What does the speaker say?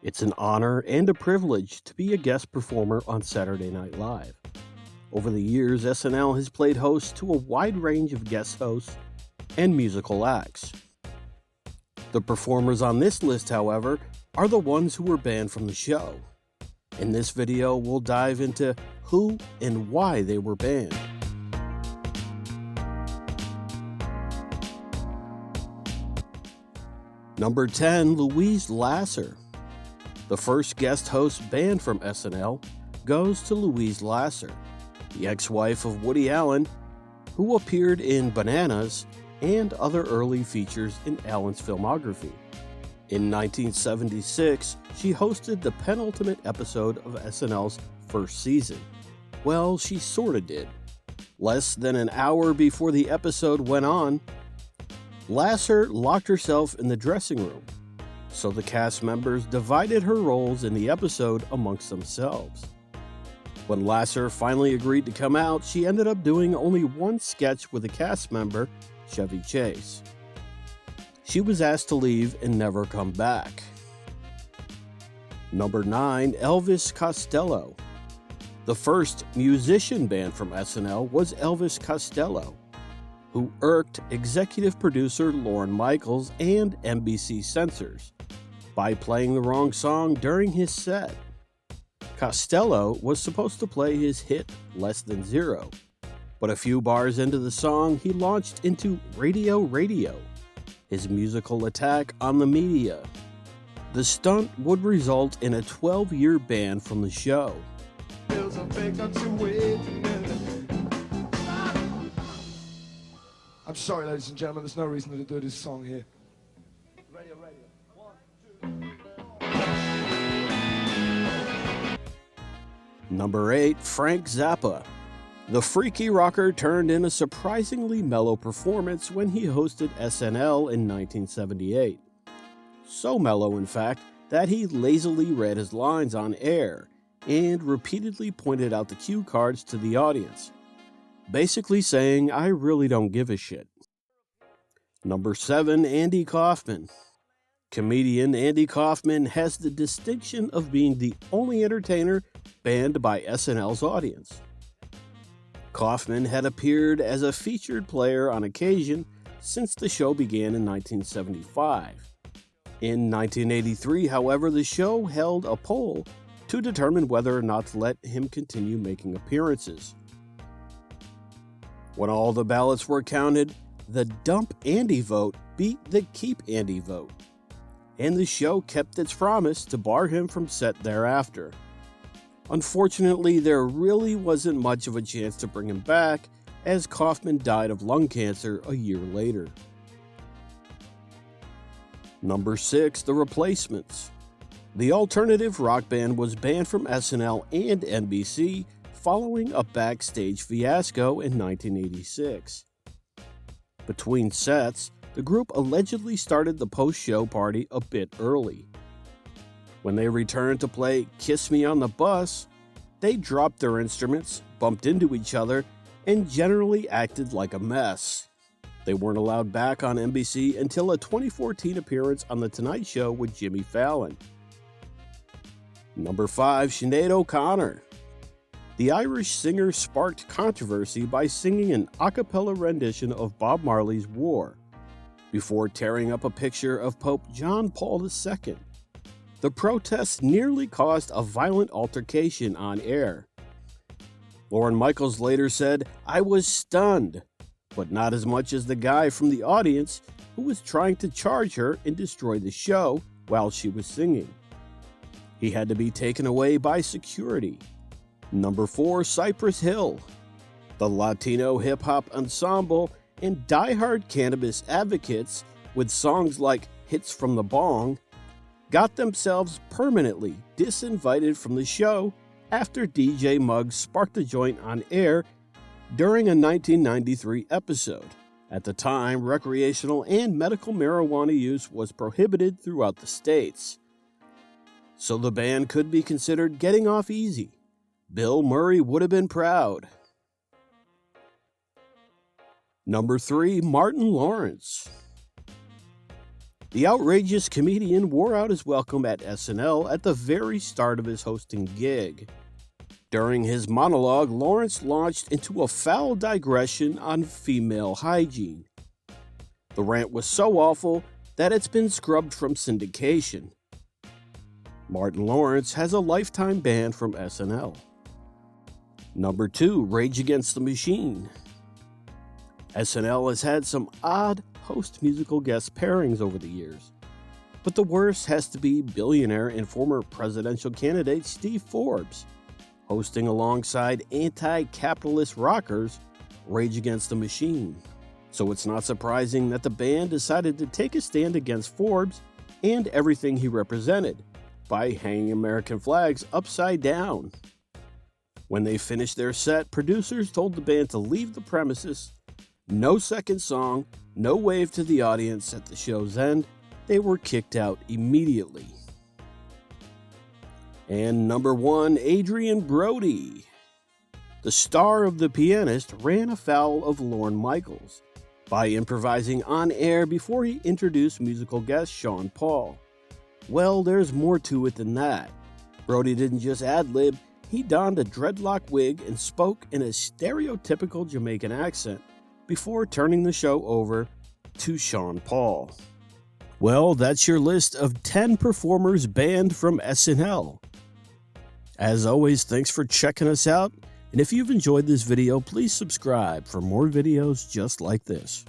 It's an honor and a privilege to be a guest performer on Saturday Night Live. Over the years, SNL has played host to a wide range of guest hosts and musical acts. The performers on this list, however, are the ones who were banned from the show. In this video, we'll dive into who and why they were banned. Number 10, Louise Lasser. The first guest host banned from SNL goes to Louise Lasser, the ex-wife of Woody Allen, who appeared in Bananas and other early features in Allen's filmography. In 1976, she hosted the penultimate episode of SNL's first season. Well, she sorta did. Less than an hour before the episode went on, Lasser locked herself in the dressing room, so the cast members divided her roles in the episode amongst themselves. When Lasser finally agreed to come out, she ended up doing only one sketch with a cast member, Chevy Chase. She was asked to leave and never come back. Number 9, Elvis Costello. The first musician banned from SNL was Elvis Costello, who irked executive producer Lorne Michaels and NBC censors by playing the wrong song during his set. Costello was supposed to play his hit Less Than Zero, but a few bars into the song, he launched into Radio Radio, his musical attack on the media. The stunt would result in a 12-year ban from the show. I'm sorry, ladies and gentlemen, there's no reason to do this song here. Radio, radio. 1, 2. Number 8, Frank Zappa. The freaky rocker turned in a surprisingly mellow performance when he hosted SNL in 1978. So mellow, in fact, that he lazily read his lines on air and repeatedly pointed out the cue cards to the audience, basically saying, "I really don't give a shit." Number 7, Andy Kaufman. Comedian Andy Kaufman has the distinction of being the only entertainer banned by SNL's audience. Kaufman had appeared as a featured player on occasion since the show began in 1975. In 1983, however, the show held a poll to determine whether or not to let him continue making appearances. When all the ballots were counted, the Dump Andy vote beat the Keep Andy vote, and the show kept its promise to bar him from set thereafter. Unfortunately, there really wasn't much of a chance to bring him back, as Kaufman died of lung cancer a year later. Number 6, The Replacements. The alternative rock band was banned from SNL and NBC following a backstage fiasco in 1986. Between sets, the group allegedly started the post-show party a bit early. When they returned to play Kiss Me on the Bus, they dropped their instruments, bumped into each other, and generally acted like a mess. They weren't allowed back on NBC until a 2014 appearance on The Tonight Show with Jimmy Fallon. Number 5, Sinead O'Connor. The Irish singer sparked controversy by singing an a cappella rendition of Bob Marley's War, before tearing up a picture of Pope John Paul II. The protests nearly caused a violent altercation on air. Lorne Michaels later said, "I was stunned, but not as much as the guy from the audience who was trying to charge her and destroy the show while she was singing." He had to be taken away by security. Number 4, Cypress Hill. The Latino hip-hop ensemble and diehard cannabis advocates with songs like Hits from the Bong got themselves permanently disinvited from the show after DJ Muggs sparked the joint on air during a 1993 episode. At the time, recreational and medical marijuana use was prohibited throughout the states, so the band could be considered getting off easy. Bill Murray would have been proud. Number 3, Martin Lawrence. The outrageous comedian wore out his welcome at SNL at the very start of his hosting gig. During his monologue, Lawrence launched into a foul digression on female hygiene. The rant was so awful that it's been scrubbed from syndication. Martin Lawrence has a lifetime ban from SNL. Number 2, Rage Against the Machine. SNL has had some odd host musical guest pairings over the years, but the worst has to be billionaire and former presidential candidate Steve Forbes, hosting alongside anti-capitalist rockers Rage Against the Machine. So it's not surprising that the band decided to take a stand against Forbes and everything he represented by hanging American flags upside down. When they finished their set, producers told the band to leave the premises. No second song, no wave to the audience at the show's end. They were kicked out immediately. And number 1, Adrien Brody. The star of The Pianist ran afoul of Lorne Michaels by improvising on air before he introduced musical guest Sean Paul. Well, there's more to it than that. Brody didn't just ad-lib, he donned a dreadlock wig and spoke in a stereotypical Jamaican accent before turning the show over to Sean Paul. Well, that's your list of 10 performers banned from SNL. As always, thanks for checking us out, and if you've enjoyed this video, please subscribe for more videos just like this.